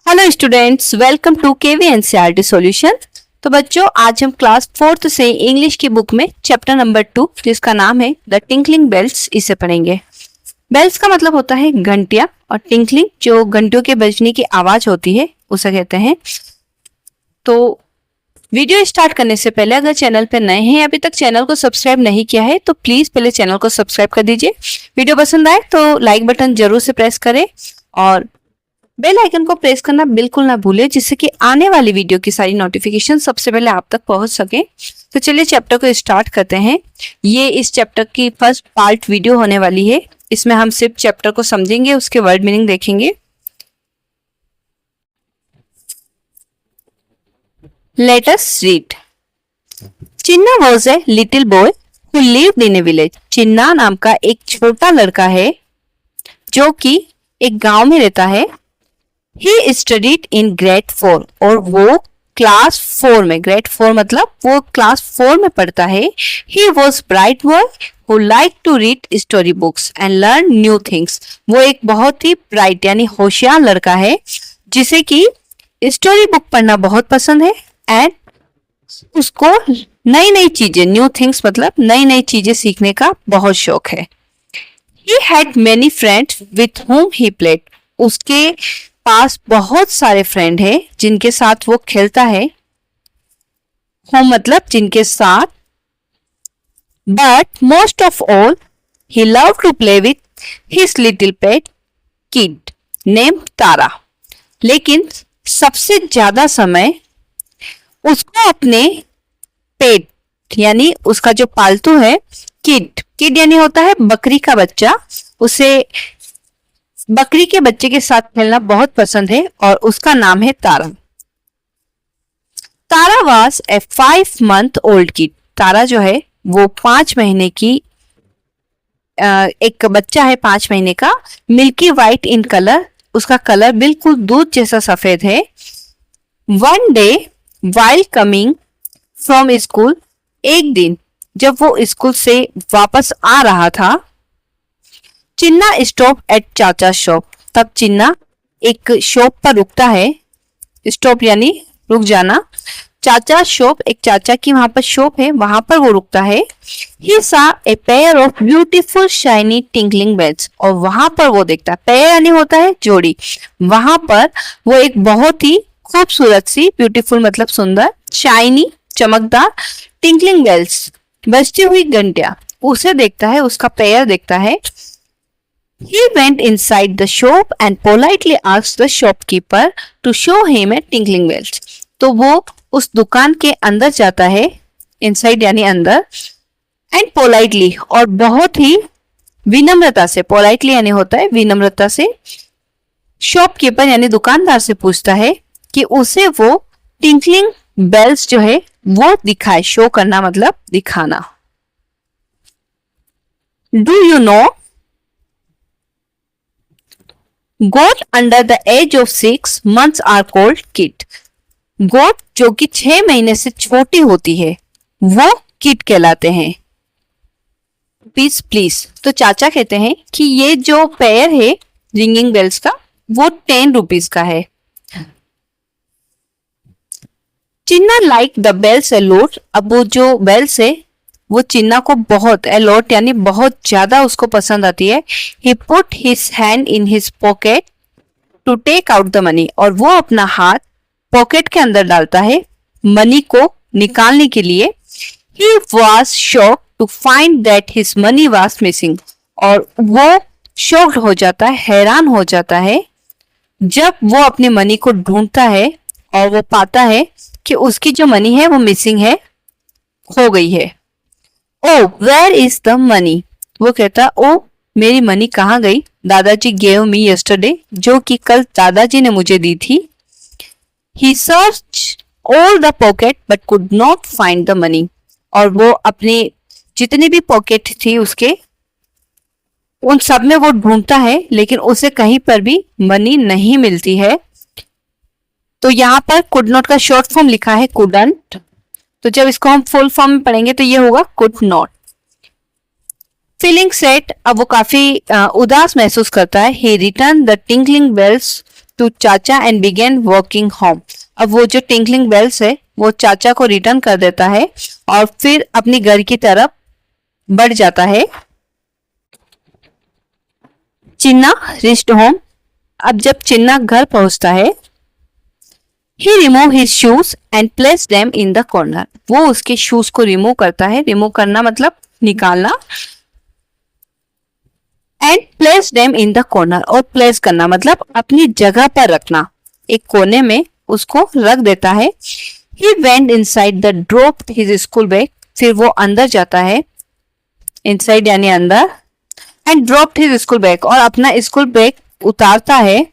Hello students, welcome to KV NCERT solution. तो बच्चों, आज हम क्लास 4th से इंग्लिश की बुक में चैप्टर नंबर 2 जिसका नाम है द टिंकलिंग बेल्स, इसे पढ़ेंगे। बेल्स का मतलब होता है घंटियां, और टिंकलिंग जो घंटियों के बजने की आवाज होती है उसे कहते हैं। तो वीडियो स्टार्ट करने से पहले अगर चैनल पर नए हैं, अभी तक चैनल को सब्सक्राइब नहीं किया है तो प्लीज पहले चैनल को सब्सक्राइब कर दीजिए। वीडियो पसंद आए तो लाइक बटन जरूर से प्रेस करें और बेल आइकन को प्रेस करना बिल्कुल ना भूले, जिससे कि आने वाली वीडियो की सारी नोटिफिकेशन सबसे पहले आप तक पहुंच सके। तो चलिए चैप्टर को स्टार्ट करते हैं। ये इस चैप्टर की फर्स्ट पार्ट वीडियो होने वाली है। इसमें हम सिर्फ चैप्टर को समझेंगे, उसके वर्ड मीनिंग देखेंगे। Let us read. Chinna was a little boy who lived in a village. Chinna नाम का एक छोटा लड़का है जो कि एक गांव में रहता है। He studied in grade 4 और वो क्लास 4 में, ग्रेड 4 मतलब वो क्लास 4 में पढ़ता है। He was bright boy who liked to read story books and learn new things। वो एक बहुत ही ब्राइट यानी होशियार लड़का है जिसे कि स्टोरी बुक पढ़ना बहुत पसंद है एंड उसको नई नई चीजें, न्यू थिंग्स मतलब नई नई चीजें सीखने का बहुत शौक है। He had many friends with whom he played। उसके पास बहुत सारे फ्रेंड है जिनके साथ वो खेलता है। होम मतलब जिनके साथ। But most of all he love to play with his little pet kid name Tara. लेकिन सबसे ज्यादा समय उसको अपने पेट यानी उसका जो पालतू है, किड यानी होता है बकरी का बच्चा, उसे बकरी के बच्चे के साथ खेलना बहुत पसंद है और उसका नाम है Tara. Tara was a 5 month old kid. Tara जो है वो 5 महीने की एक बच्चा है, 5 महीने का। मिल्की वाइट इन कलर, उसका कलर बिल्कुल दूध जैसा सफेद है। One day while coming from school, एक दिन जब वो स्कूल से वापस आ रहा था, चिन्ना स्टॉप एट चाचा शॉप। तब चिन्ना एक शॉप पर रुकता है। स्टॉप यानी रुक जाना। चाचा शॉप, एक चाचा की वहां पर शॉप है, वहां पर वो रुकता है। He saw a pair of beautiful shiny tinkling bells. और वहां पर वो देखता है, पेयर यानी होता है जोड़ी। वहां पर वो एक बहुत ही खूबसूरत सी, ब्यूटीफुल मतलब सुंदर, शाइनी चमकदार, टिंकलिंग बेल्स बजती हुई घंटियां, उसे देखता है, उसका पेयर देखता है। He went inside the shop and politely asked the shopkeeper to show him a tinkling bells। तो वो उस दुकान के अंदर जाता है, inside यानी अंदर, and politely और बहुत ही विनम्रता से, politely यानी होता है विनम्रता से, शॉपकीपर यानी दुकानदार से पूछता है कि उसे वो टिंकलिंग बेल्स जो है वो दिखाए। शो करना मतलब दिखाना। Do you know goat under the age of 6 months are called kid. Goat जो कि 6 महीने से छोटी होती है वो किड कहलाते हैं। प्लीज प्लीज, तो चाचा कहते हैं कि ये जो पेयर है रिंगिंग बेल्स का वो 10 रुपीज का है। Chinna like the bells a lot. अब वो जो बेल्स है वो चिन्ना को बहुत, अलॉट यानी बहुत ज्यादा उसको पसंद आती है। He put his hand in his pocket to take out the money. और वो अपना हाथ पॉकेट के अंदर डालता है मनी को निकालने के लिए। He was shocked to find that his money was missing. और वो शॉक्ड हो जाता है, हैरान हो जाता है जब वो अपने मनी को ढूंढता है और वो पाता है कि उसकी जो मनी है वो मिसिंग है, खो गई है। ओ वेयर इज द मनी। वो कहता, ओ मेरी मनी कहाँ गई। दादाजी गेव मी यस्टरडे, जो कि कल दादाजी ने मुझे दी थी। He search all the pocket but could not find the money. और वो अपने जितनी भी पॉकेट थी उसके, उन सब में वो ढूंढता है लेकिन उसे कहीं पर भी मनी नहीं मिलती है। तो यहाँ पर कुड नॉट का शॉर्ट फॉर्म लिखा है कुडंट, तो जब इसको हम फुल फॉर्म में पढ़ेंगे तो ये होगा कुड नॉट। फीलिंग सेट, अब वो काफी उदास महसूस करता है। He return the tinkling bells to chacha and began walking home. अब वो जो टिंकलिंग बेल्स है वो चाचा को रिटर्न कर देता है और फिर अपनी घर की तरफ बढ़ जाता है. चिन्ना reached home. अब जब चिन्ना घर पहुंचता है, he removed his shoes and placed them in the corner. वो उसके शूज को रिमूव करता है. रिमूव करना मतलब निकालना. And placed them in the corner. और प्लेस करना मतलब अपनी जगह पर रखना. एक कोने में उसको रख देता है. He went inside the dropped his school bag. फिर वो अंदर जाता है. Inside यानी अंदर. And dropped his school bag. और अपना स्कूल बैग उतारता है.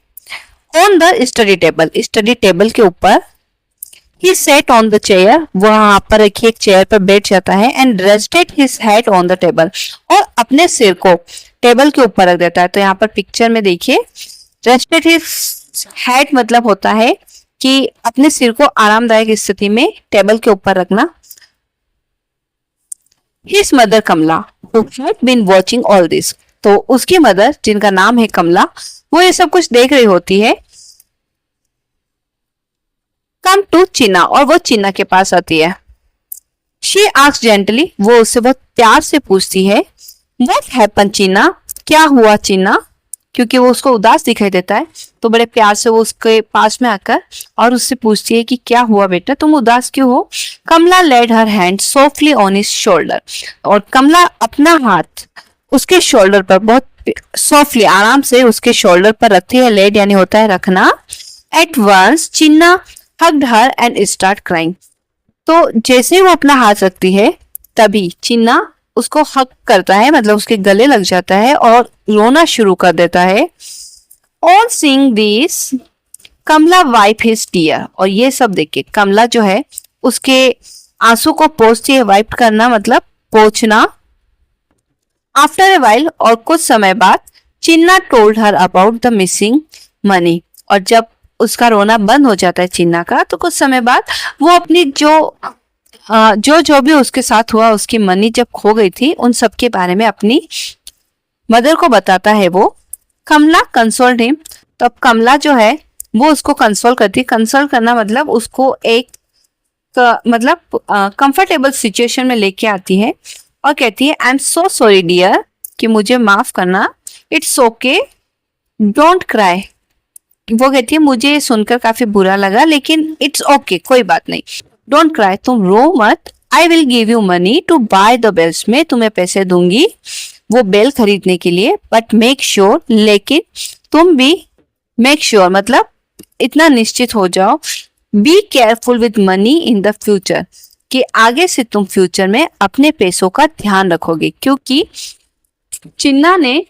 On the study table. Study table के ऊपर. He sat on the chair. वो वहां पर रखी एक चेयर पर बैठ जाता है. And rested his head on the table. और अपने सिर को टेबल के ऊपर रख देता है. तो यहाँ पर पिक्चर में देखिए, rested his head मतलब होता है कि अपने सिर को आरामदायक स्थिति में टेबल के ऊपर रखना. His mother Kamala who had been watching all this. तो उसकी मदर जिनका नाम है कमला, वो ये सब कुछ देख रही होती है. कम टू चिन्ना. और वो चिन्ना के पास आती है. She asks gently. वो उससे बहुत प्यार से पूछती है. व्हाट हैपन चिन्ना. क्या हुआ चिन्ना. क्योंकि वो उसको उदास दिखाई देता है तो बड़े प्यार से वो उसके पास में आकर और उससे पूछती है कि क्या हुआ बेटा, तुम उदास क्यों हो. Kamala laid her hand softly on his shoulder. और कमला अपना हाथ उसके शोल्डर पर बहुत सॉफ्टली आराम से उसके शोल्डर पर रखती है. लेड यानी होता है रखना. At once Chinna hugged her and start crying. तो जैसे ही वो अपना हाथ रखती है तभी चिन्ना उसको हक करता है, मतलब उसके गले लग जाता है और रोना शुरू कर देता है. On seeing this, Kamala wipe his tear. और ये सब देख के कमला जो है उसके आंसू को पोंछती है. वाइप करना मतलब पोंछना. After a while, और कुछ समय बाद, चिन्ना told her about the missing money. और जब उसका रोना बंद हो जाता है चिन्ना का, तो कुछ समय बाद वो अपनी जो भी उसके साथ हुआ, उसकी मनी जब खो गई थी, उन सब के बारे में अपनी मदर को बताता है वो. कमला कंसोल्ड हिम. तो अब कमला जो है वो उसको कंसोल करती है. कंसोल करना मतलब उसको एक मतलब कंफर्टेबल सिचुएशन में लेके आती है और कहती है I am so sorry dear, कि मुझे माफ करना. It's okay don't cry. वो कहती है मुझे सुनकर काफी बुरा लगा लेकिन इट्स ओके कोई बात नहीं. डोंट क्राई, तुम रो मत. I will give you money to buy the bells. मैं तुम्हें पैसे दूंगी वो बेल खरीदने के लिए. बट मेक श्योर, लेकिन तुम भी मेक श्योर मतलब इतना निश्चित हो जाओ. Be careful with money in the future, कि आगे से तुम फ्यूचर में अपने पैसों का ध्यान रखोगे. क्योंकि चिन्ना ने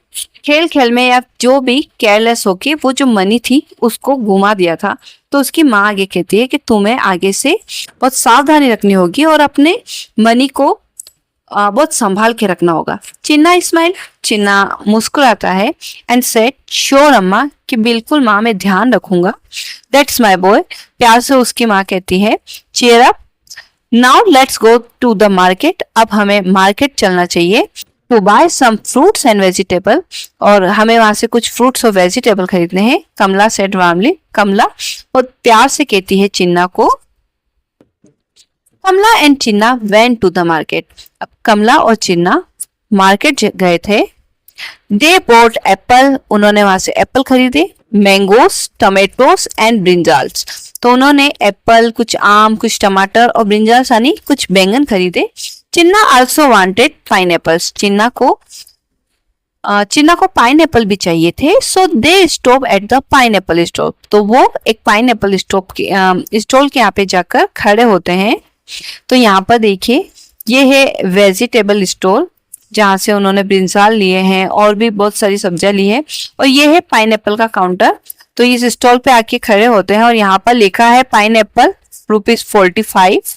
खेल खेल में या जो भी केयरलेस होके वो जो मनी थी उसको घुमा दिया था. तो उसकी माँ आगे कहती है कि तुम्हें आगे से बहुत सावधानी रखनी होगी और अपने मनी को बहुत संभाल के रखना होगा. चिन्ना स्माइल. चिन्ना मुस्कुराता है एंड सेड श्योर अम्मा, कि बिल्कुल माँ मैं ध्यान रखूंगा. That's my boy. प्यार से उसकी माँ कहती है cheer up. Now let's go to the market. अब हमें मार्केट चलना चाहिए. To buy some fruits and vegetable. और हमें वहां से कुछ फ्रूट्स और वेजिटेबल खरीदने हैं. कमला सेड वार्मली. कमला बहुत प्यार से कहती है चिन्ना को. Kamala and Chinna went to the market. अब कमला और चिन्ना मार्केट गए थे. They bought apple. उन्होंने वहां से एप्पल खरीदे. Mangoes, tomatoes and brinjals. तो उन्होंने एप्पल, कुछ आम, कुछ टमाटर और ब्रिंजाल्स यानी कुछ बैंगन खरीदे. Chinna also wanted pineapples. Chinna को पाइनएप्पल भी चाहिए थे. So they stop at the pineapple store. तो वो एक पाइनएप्पल स्टॉल के यहाँ पे जाकर खड़े होते हैं. तो यहाँ पर देखिए ये है वेजिटेबल स्टोर जहाँ से उन्होंने ब्रिंजाल लिए हैं और भी बहुत सारी सब्जियां ली है. और ये है पाइनएप्पल का काउंटर. तो इस स्टॉल पे आके खड़े होते हैं और यहाँ पर लिखा है pineapple ₹45.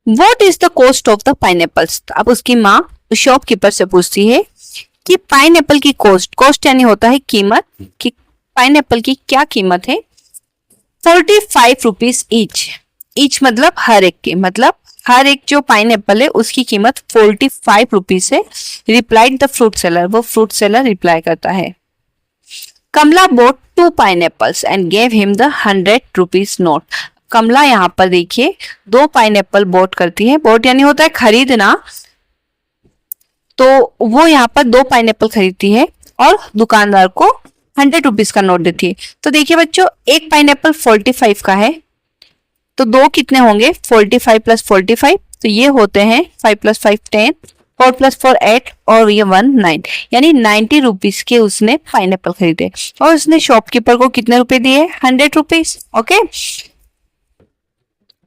What is the cost of the pineapples? अब उसकी माँ शॉपकीपर से पूछती है कि पाइनएप्पल की कॉस्ट यानी होता है कीमत, कि पाइनएप्पल की क्या कीमत है. ₹45 ईच. ईच मतलब हर एक के, मतलब हर एक जो पाइनएप्पल है उसकी कीमत 45 रुपीज है। रिप्लाइड द फ्रूट सेलर, वो फ्रूट सेलर रिप्लाई करता है। Kamala bought 2 pineapples and gave him the 100 rupees note. Kamala यहाँ पर देखिए 2 पाइनएप्पल बोट करती है, बोट यानी होता है खरीदना, तो वो यहाँ पर 2 पाइनएप्पल खरीदती है और दुकानदार को 100 रुपीज का नोट देती है। तो देखिए बच्चों, एक पाइनएप्पल 45 का है, तो 2 कितने होंगे, 45 प्लस 45, तो ये होते हैं 5 प्लस 5 10, 4 प्लस 4 8 और ये 1 9, यानी 90 रुपीज के उसने पाइनएप्पल खरीदे और उसने शॉपकीपर को कितने रुपए दिए, 100 rupees. Okay,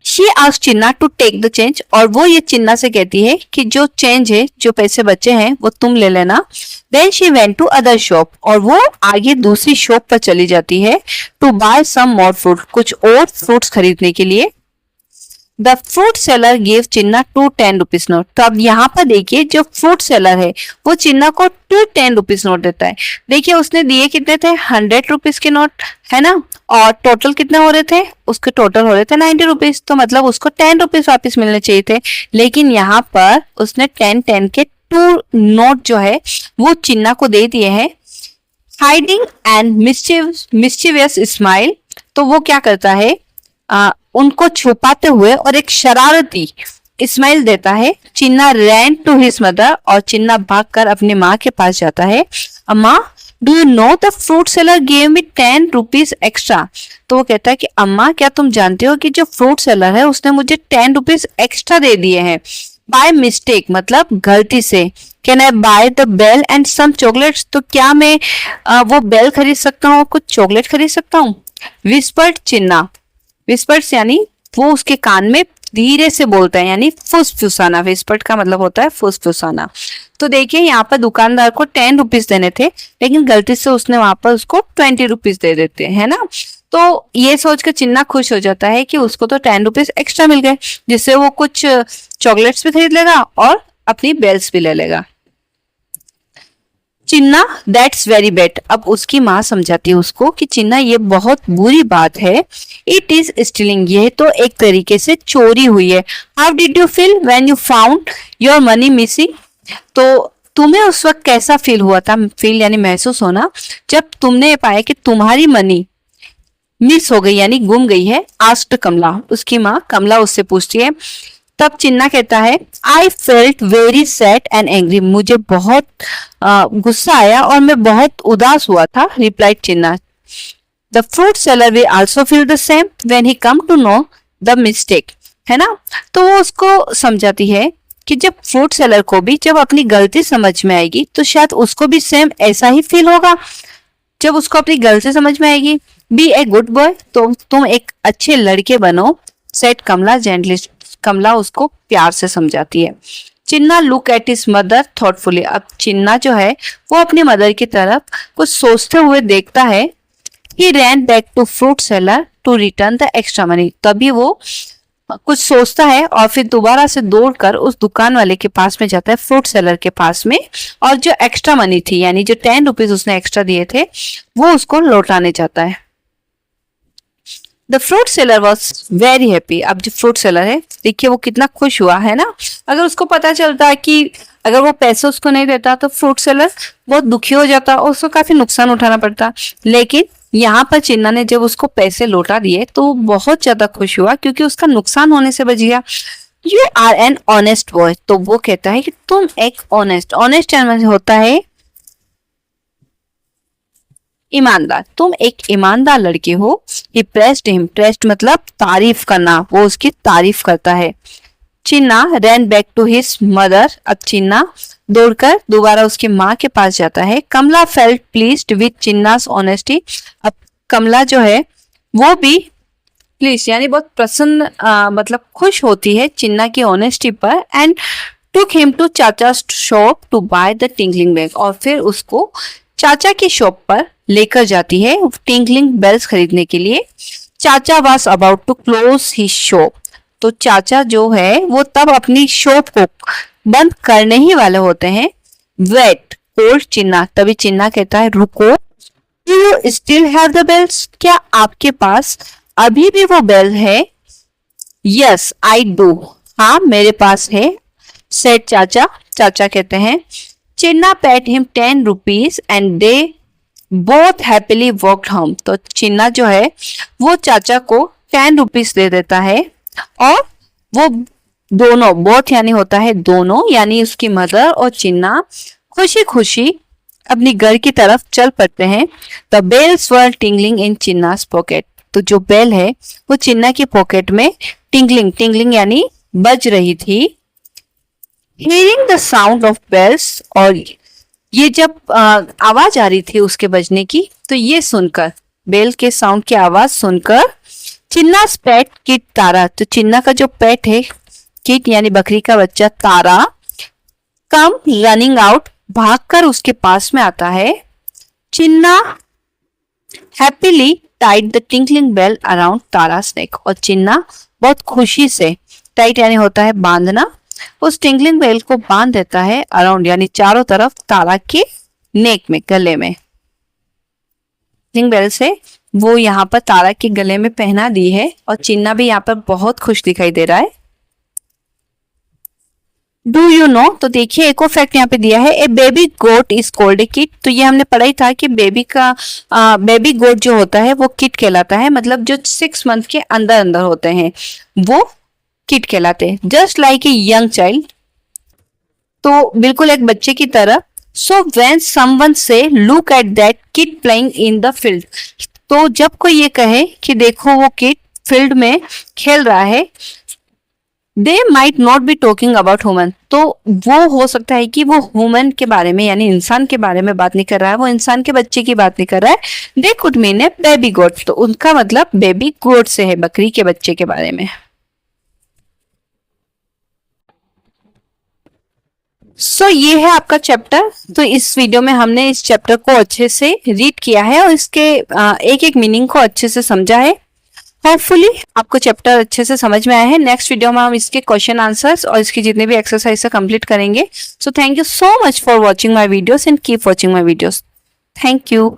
she asked Chinna to take the change, और वो ये चिन्ना से कहती है कि जो चेंज है, जो पैसे बचे हैं वो तुम ले लेना। Then she went to other shop, और वो आगे दूसरी शॉप पर चली जाती है to buy some more fruit, कुछ और फ्रूट्स खरीदने के लिए। The fruit seller give Chinna 2 10 rupees note. तो अब यहाँ पर देखिए, जो फ्रूट सेलर है वो चिन्ना को 2 10 रुपीज नोट देता है। देखिए उसने दिए कितने थे, 100 रुपीज के नोट है ना, और टोटल कितने हो रहे थे, उसके टोटल हो रहे थे 90 रुपीज, तो मतलब उसको 10 रुपीज वापिस मिलने चाहिए थे। लेकिन यहाँ पर उसने 10 10 के 2 नोट जो है वो चिन्ना को दे दिए हैं। हाइडिंग एंड मिस्chievous स्माइल, तो वो क्या करता है, उनको छुपाते हुए और एक शरारती स्माइल देता है। चिन्ना रैन टू हिज मदर, और चिन्ना भागकर अपनी माँ के पास जाता है। अम्मा, do you know the fruit seller gave me 10 rupees extra. तो वो कहता है कि अम्मा, क्या तुम जानते हो कि जो फ्रूट सेलर है उसने मुझे 10 रुपीज एक्स्ट्रा दे दिए हैं, बाय मिस्टेक, मतलब गलती से। Can I buy the bell and some chocolates, तो क्या मैं वो बेल खरीद सकता हूँ, कुछ चॉकलेट खरीद सकता हूँ। विस्पर्ड चिन्ना, विस्पर्स यानी वो उसके कान में धीरे से बोलता है, यानी फुसफुसाना। विस्पर्ड का मतलब होता है फुसफुसाना। तो देखिए यहाँ पर दुकानदार को 10 रुपीज देने थे, लेकिन गलती से उसने वहां पर उसको 20 रुपीज दे देते हैं ना। तो ये सोचकर चिन्ना खुश हो जाता है कि उसको तो 10 रुपीज एक्स्ट्रा मिल गए, जिससे वो कुछ चॉकलेट्स भी खरीद लेगा और अपनी बेल्स भी ले लेगा। चिन्ना, दैट्स वेरी बैड। अब उसकी माँ समझाती है उसको कि चिन्ना, ये बहुत बुरी बात है। इट इज स्टीलिंग, ये तो एक तरीके से चोरी हुई है। How did you feel when you found your money missing. तो तुम्हें उस वक्त कैसा फील हुआ था, फील यानी महसूस होना, जब तुमने पाया कि तुम्हारी मनी मिस हो गई यानी गुम गई है। आस्क्ड कमला, उसकी माँ कमला उससे पूछती है। तब चिन्ना कहता है, I felt very sad and angry, मुझे बहुत गुस्सा आया और मैं बहुत उदास हुआ था। Replied Chinna, the fruit seller will also feel the same when he come to know the mistake, है ना। तो वो उसको समझाती है कि जब फ्रूट सेलर को भी जब अपनी गलती समझ में आएगी तो शायद उसको भी सेम ऐसा ही फील होगा जब उसको अपनी गलती समझ में आएगी। बी ए गुड बॉय, तो तुम एक अच्छे लड़के बनो। सेड कमला जेंटली, कमला उसको प्यार से समझाती है। Chinna look at his mother thoughtfully, अब चिन्ना जो है वो अपनी मदर की तरफ कुछ सोचते हुए देखता है। He ran back to fruit seller to return the extra money, तभी वो कुछ सोचता है और फिर दोबारा से दौड़कर उस दुकान वाले के पास में जाता है, फ्रूट सेलर के पास में, और जो एक्स्ट्रा मनी थी यानी जो 10 रुपीज उसने एक्स्ट्रा दिए थे वो उसको लौटाने जाता है। The fruit seller was very happy, अब जो फ्रूट सेलर है देखिए वो कितना खुश हुआ है ना। अगर उसको पता चलता कि अगर वो पैसे उसको नहीं देता तो फ्रूट सेलर बहुत दुखी हो जाता और उसको काफी नुकसान उठाना पड़ता। लेकिन यहाँ पर चिन्ना ने जब उसको पैसे लौटा दिए तो वो बहुत ज्यादा खुश हुआ क्योंकि उसका नुकसान होने से बच गया। You are an honest boy, तो वो कहता है कि तुम एक ऑनेस्ट, ऑनेस्ट होता है ईमानदार, तुम एक ईमानदार लड़के हो। ही प्रेस्ड हिम, प्रेस्ड मतलब तारीफ करना, वो उसकी तारीफ करता है। चिन्ना रैन बैक टू हिज मदर, अब चिन्ना दौड़कर दोबारा उसकी माँ के पास जाता है। कमला फेल्ट प्लीज्ड विद चिन्नास ऑनेस्टी, अब कमला जो है वो भी प्लीज यानी बहुत प्रसन्न मतलब खुश होती है चिन्ना की ऑनेस्टी पर। एंड टुक हिम टू चाचा shop to buy the tinkling bag, और फिर उसको चाचा की शॉप पर लेकर जाती है टिंकलिंग बेल्स खरीदने के लिए। चाचा was about to close his shop, तो चाचा जो है वो तब अपनी शॉप को बंद करने ही वाले होते हैं। वेट कोल्ड चिन्ना, तभी चिन्ना कहता है रुको। Do you still have the bells, क्या आपके पास अभी भी वो बेल है। यस आई डू, हाँ मेरे पास है, सेड चाचा। चाचा कहते हैं Chinna paid him 10 rupees and they both happily walked home. तो चिन्ना जो है वो चाचा को 10 रुपीज दे देता है और वो दोनों, बोथ यानी होता है दोनों, यानी उसकी मदर और चिन्ना खुशी खुशी अपनी घर की तरफ चल पड़ते हैं। The bells were tingling in Chinna's pocket. तो जो बेल है वो चिन्ना की पॉकेट में टिंगलिंग, टिंगलिंग यानी बज रही थी। Hearing the sound of bells, और ये जब आवाज आ रही थी उसके बजने की, तो ये सुनकर, बेल के साउंड की आवाज सुनकर, चिन्नास पेट किट तारा, तो चिन्ना का जो पेट है किट यानी बकरी का बच्चा तारा, कम रनिंग आउट, भागकर उसके पास में आता है। Chinna happily tied the tinkling bell around Tara's neck, और चिन्ना बहुत खुशी से, टाइट यानी होता है बांधना, उस टिंकलिंग बेल को बांध देता है अराउंड यानी चारों तरफ तारा के नेक में, गले में। टिंकलिंग बेल से वो यहाँ पर तारा के गले में पहना दी है और चिन्ना भी यहाँ पर बहुत खुश दिखाई दे रहा है। डू यू नो, तो देखिए एक और फैक्ट यहाँ पे दिया है, a baby goat is called a kid. तो ये हमने पढ़ा ही था कि बेबी गोट जो होता है वो किट कहलाता है, मतलब जो 6 मंथ के अंदर अंदर होते हैं वो किट कहलाते हैं। Just like a young child, तो बिल्कुल एक बच्चे की तरह। सो व्हेन समवन से look at that kit playing in the field, तो जब कोई ये कहे कि देखो वो किट फील्ड में खेल रहा है, they might not be talking about human, तो वो हो सकता है कि वो ह्यूमन के बारे में यानी इंसान के बारे में बात नहीं कर रहा है, वो इंसान के बच्चे की बात नहीं कर रहा है। They could mean a baby goat, तो उनका मतलब बेबी गोट से है, बकरी के बच्चे के बारे में। सो ये है आपका चैप्टर। तो इस वीडियो में हमने इस चैप्टर को अच्छे से रीड किया है और इसके एक एक मीनिंग को अच्छे से समझा है। होपफुली आपको चैप्टर अच्छे से समझ में आया है। नेक्स्ट वीडियो में हम इसके क्वेश्चन आंसर्स और इसकी जितने भी एक्सरसाइज कंप्लीट करेंगे। So thank you so much for watching my videos and keep watching my videos. Thank you.